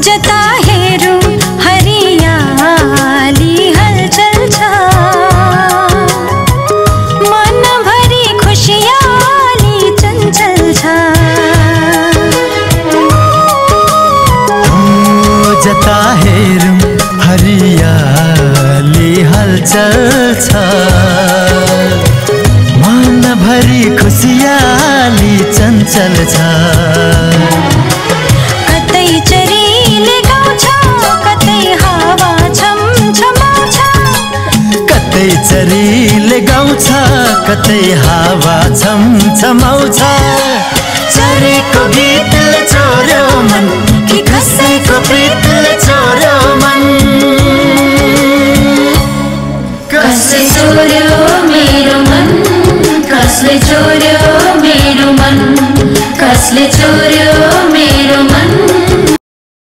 जता हेरौं हरियाली हलचल छ मनभरि खुशियाली चञ्चल छ जता हेरौं हरियाली हलचल छ मनभरि खुशियाली चञ्चल छ कतै चरीले गाउँछ कतै हावा छमछमाउँछ कतै चरीले गाउँछ कतै हावा छमछमाउँछ चरेको गीतले चोर्यो मन कि कसैको प्रीतले चोर्यो मन कसले चोर्यो मेरो मन कसले चोर्यो मेरो मन कसले चोर्यो